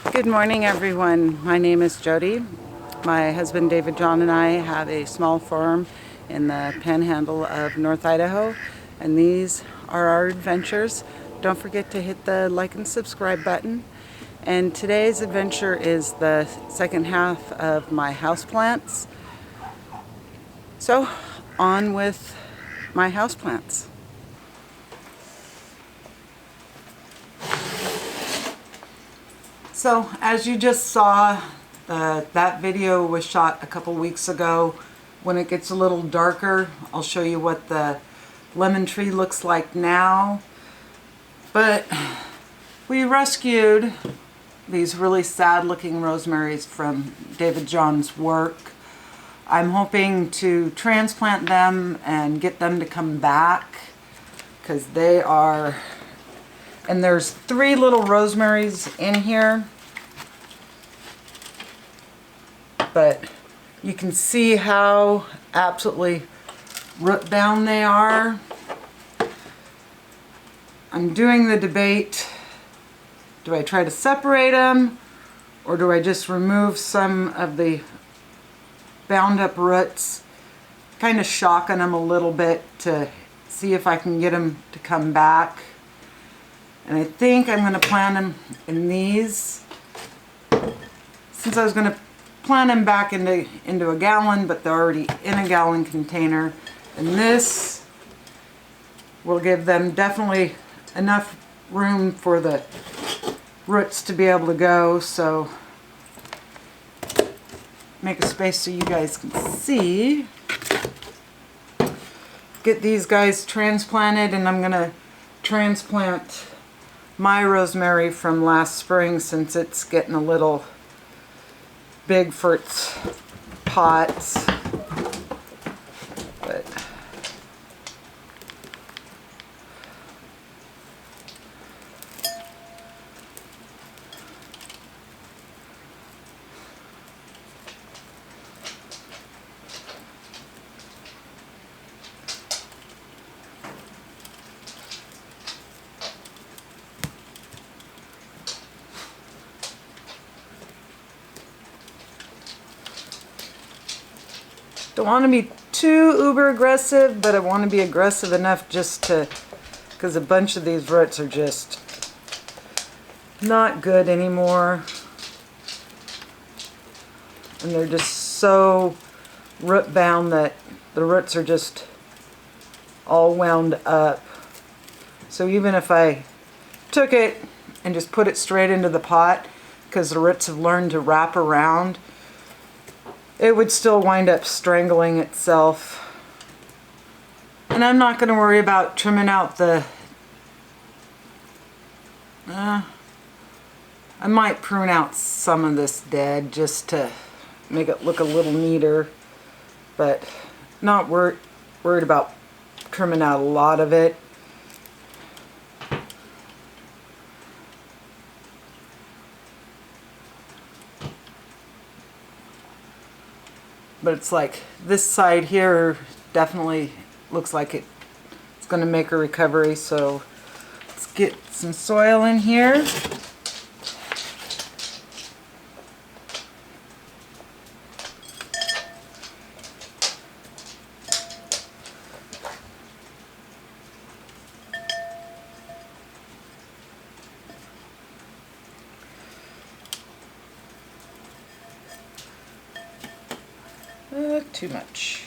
Good morning, everyone. My name is Jody. My husband David John and I have a small farm in the panhandle of North Idaho, and these are our adventures. Don't forget to hit the like and subscribe button. And today's adventure is the second half of my houseplants. So, on with my houseplants. So, as you just saw, that video was shot a couple weeks ago. When it gets a little darker, I'll show you what the lemon tree looks like now. But we rescued these really sad looking rosemaries from David John's work. I'm hoping to transplant them and get them to come back because they are... And there's 3 little rosemaries in here, but you can see how absolutely root bound they are. I'm doing the debate, do I try to separate them or do I just remove some of the bound up roots, kind of shocking them a little bit to see if I can get them to come back. And I think I'm going to plant them in these. Since I was going to plant them back into a gallon, but they're already in a gallon container. And this will give them definitely enough room for the roots to be able to go. So make a space so you guys can see. Get these guys transplanted, and I'm going to transplant my rosemary from last spring since it's getting a little big for its pots. But don't want to be too uber aggressive, but I want to be aggressive enough just to, because a bunch of these roots are just not good anymore. And they're just so root bound that the roots are just all wound up. So even if I took it and just put it straight into the pot, because the roots have learned to wrap around, it would still wind up strangling itself. And I'm not going to worry about trimming out the... I might prune out some of this dead just to make it look a little neater. But not worried about trimming out a lot of it. But it's like this side here definitely looks like it's going to make a recovery. So let's get some soil in here. Too much.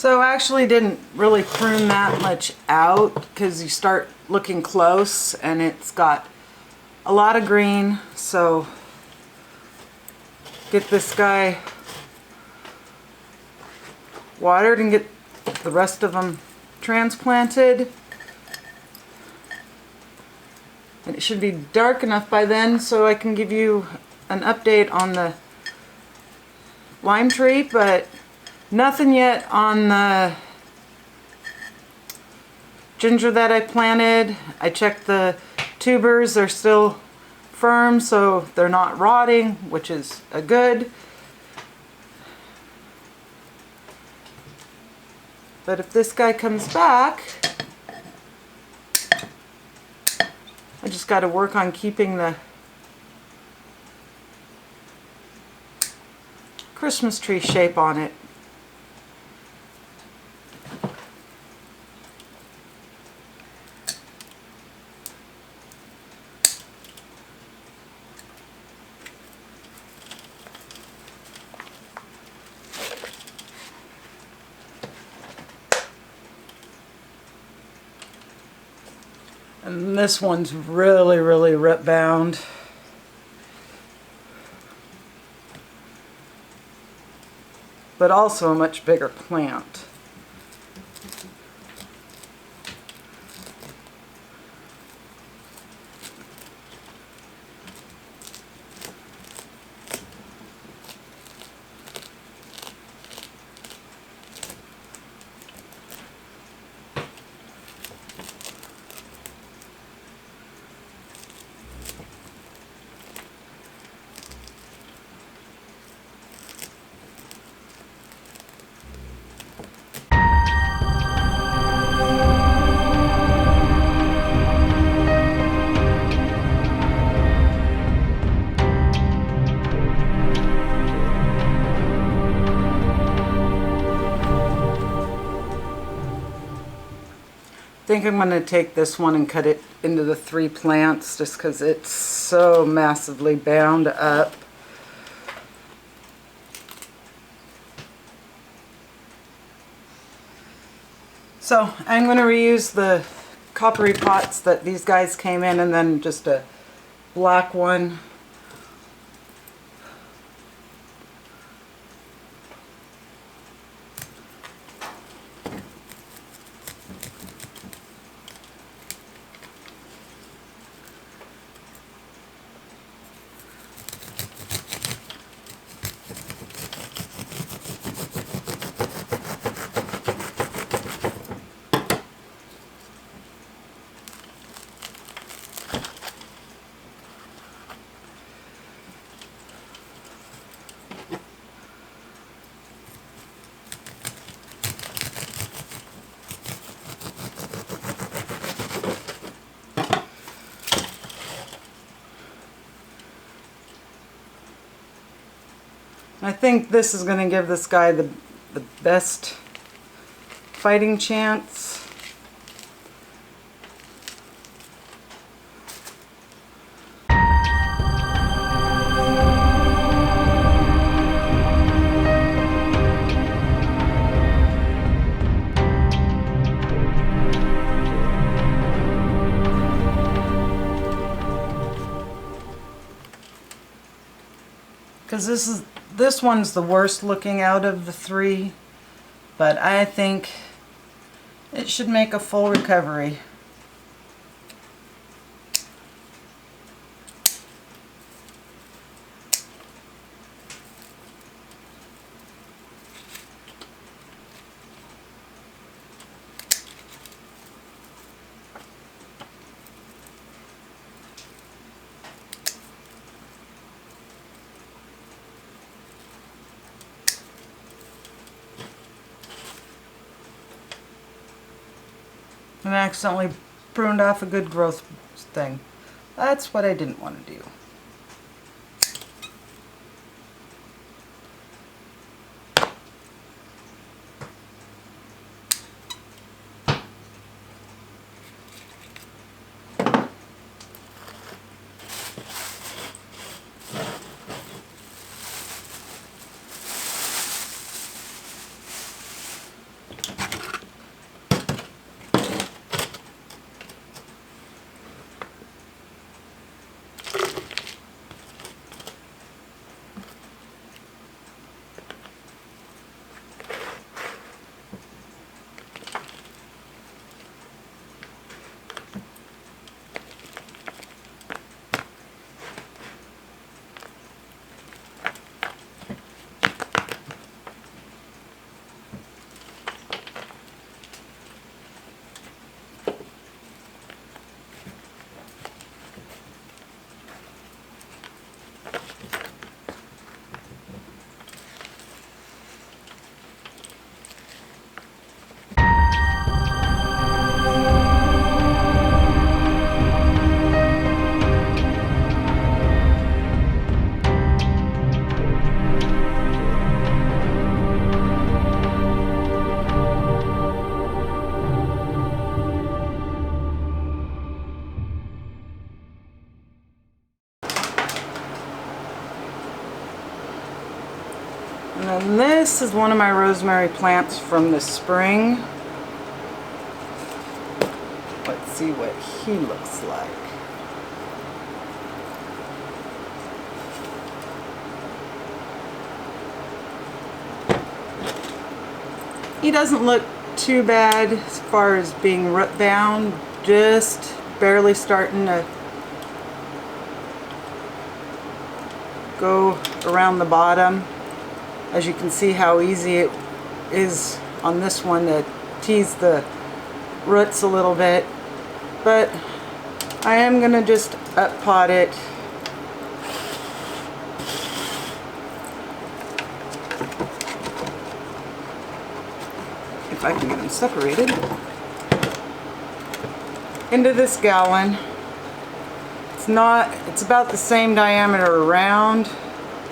So I actually didn't really prune that much out because you start looking close and it's got a lot of green. So get this guy watered and get the rest of them transplanted. And it should be dark enough by then so I can give you an update on the lime tree, but nothing yet on the ginger that I planted. I checked the tubers, they're still firm, so they're not rotting, which is a good. But if this guy comes back, I just got to work on keeping the Christmas tree shape on it. And this one's really, really rip bound. But also a much bigger plant. I think I'm going to take this one and cut it into the 3 plants just because it's so massively bound up. So I'm going to reuse the coppery pots that these guys came in and then just a black one. I think this is going to give this guy the best fighting chance. Because this one's the worst looking out of the 3, but I think it should make a full recovery. And I accidentally pruned off a good growth thing. That's what I didn't want to do. And then this is one of my rosemary plants from the spring. Let's see what he looks like. He doesn't look too bad as far as being root bound, just barely starting to go around the bottom. As you can see how easy it is on this one to tease the roots a little bit, but I am gonna just up pot it. If I can get them separated, into this gallon. It's about the same diameter around,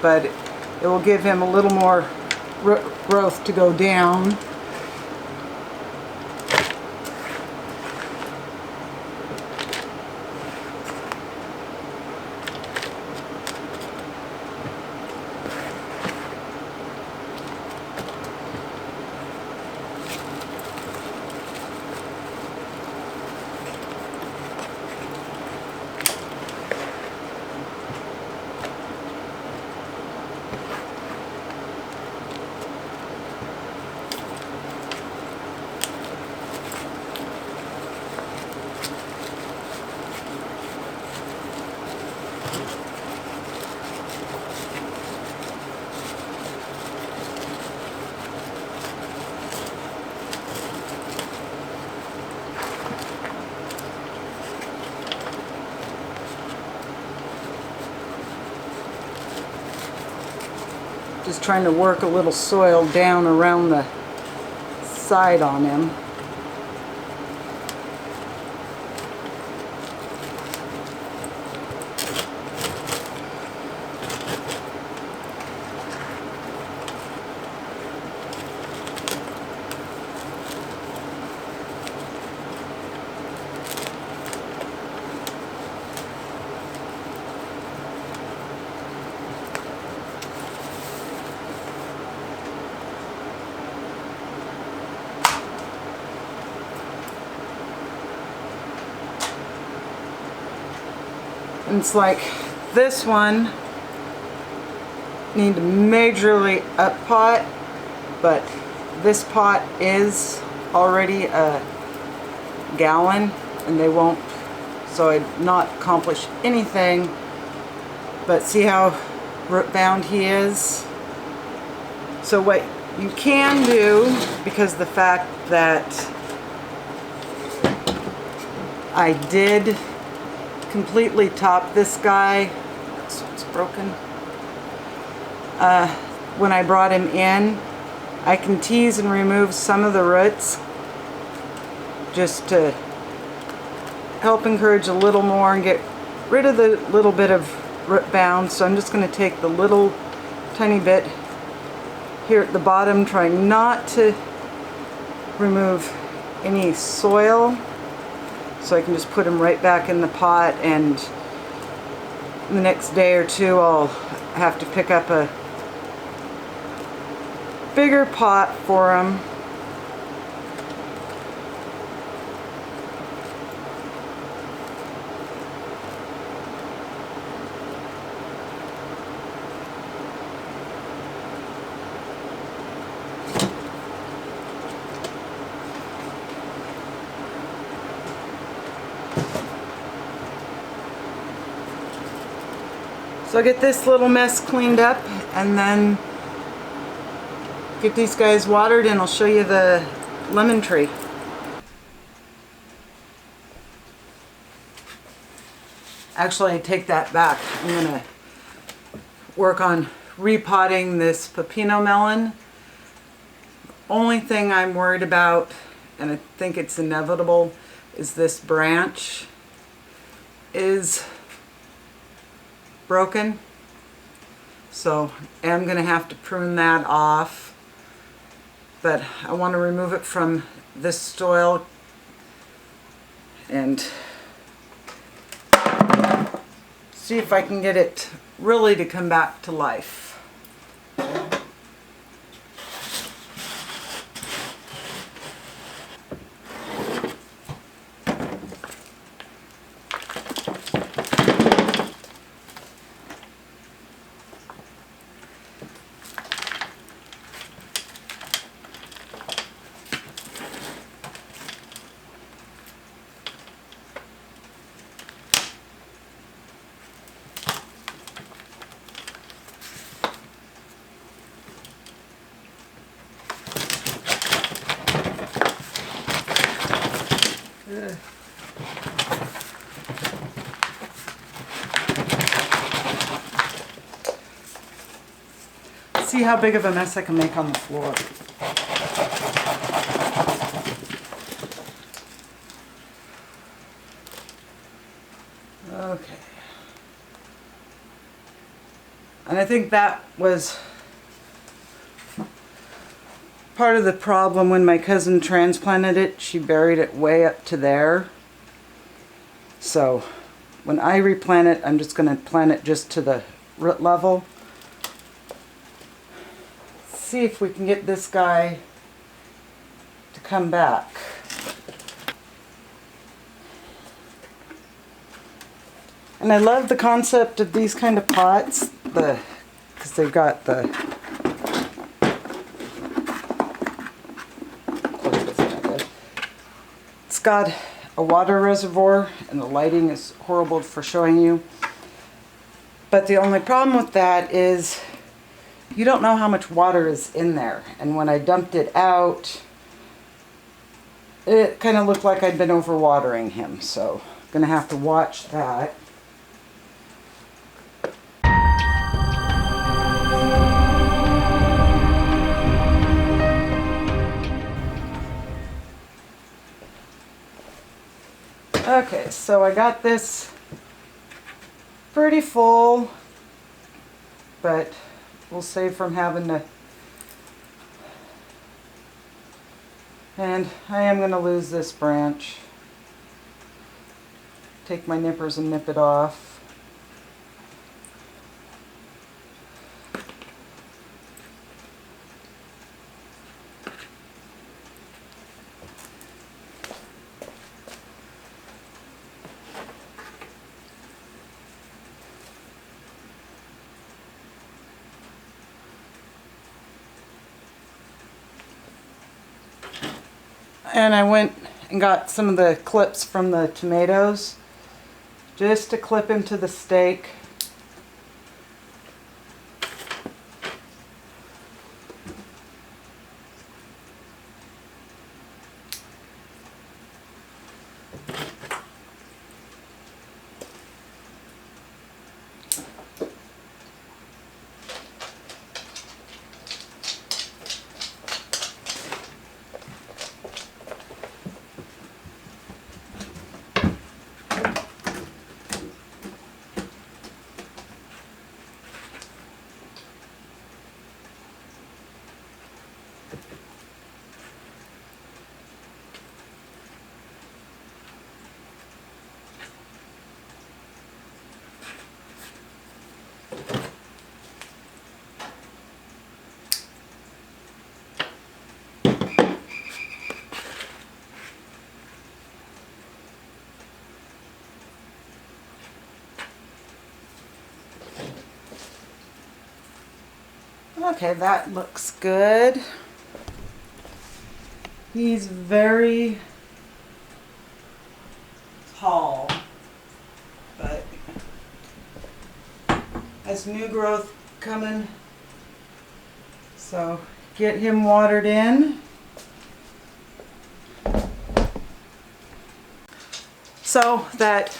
but it will give him a little more growth to go down. Just trying to work a little soil down around the side on him. And it's like this one need to majorly up pot, but this pot is already a gallon and they won't, so I'd not accomplish anything. But see how root bound he is? So what you can do, because the fact that I did completely top this guy, this one's broken, when I brought him in, I can tease and remove some of the roots just to help encourage a little more and get rid of the little bit of root bound. So I'm just going to take the little tiny bit here at the bottom, trying not to remove any soil, so I can just put them right back in the pot, and the next day or two I'll have to pick up a bigger pot for them. So I'll get this little mess cleaned up and then get these guys watered, and I'll show you the lemon tree. Actually, I take that back. I'm gonna work on repotting this pepino melon. Only thing I'm worried about, and I think it's inevitable, is this branch is broken, so I'm gonna have to prune that off, but I want to remove it from this soil and see if I can get it really to come back to life. see how big of a mess I can make on the floor. Okay. And I think that was part of the problem when my cousin transplanted it. She buried it way up to there. So when I replant it, I'm just going to plant it just to the root level. See if we can get this guy to come back. And I love the concept of these kind of pots, because they've got the it's got a water reservoir, and the lighting is horrible for showing you. But the only problem with that is you don't know how much water is in there. And when I dumped it out, it kind of looked like I'd been overwatering him. So I'm going to have to watch that. Okay, so I got this pretty full, but we'll save from having to, and I am going to lose this branch. Take my nippers and nip it off. And I went and got some of the clips from the tomatoes just to clip into the stake. Okay, that looks good. He's very tall, but has new growth coming, so get him watered in. So that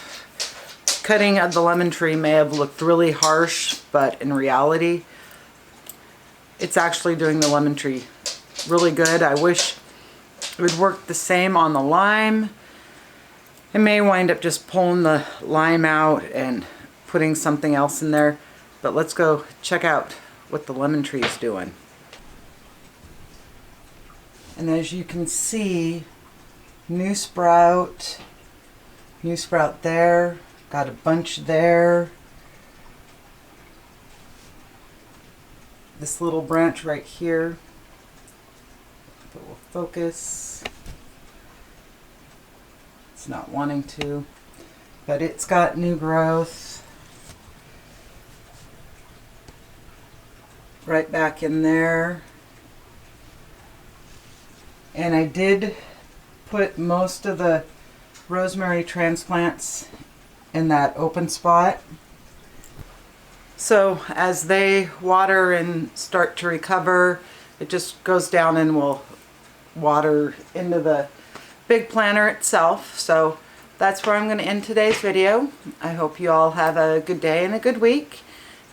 cutting of the lemon tree may have looked really harsh, but in reality it's actually doing the lemon tree really good. I wish it would work the same on the lime. I may wind up just pulling the lime out and putting something else in there, but let's go check out what the lemon tree is doing. And as you can see, new sprout there, got a bunch there. This little branch right here, if it will focus. It's not wanting to, but it's got new growth. Right back in there. And I did put most of the rosemary transplants in that open spot. So as they water and start to recover, it just goes down and will water into the big planter itself. So that's where I'm going to end today's video. I hope you all have a good day and a good week,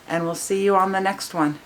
and we'll see you on the next one.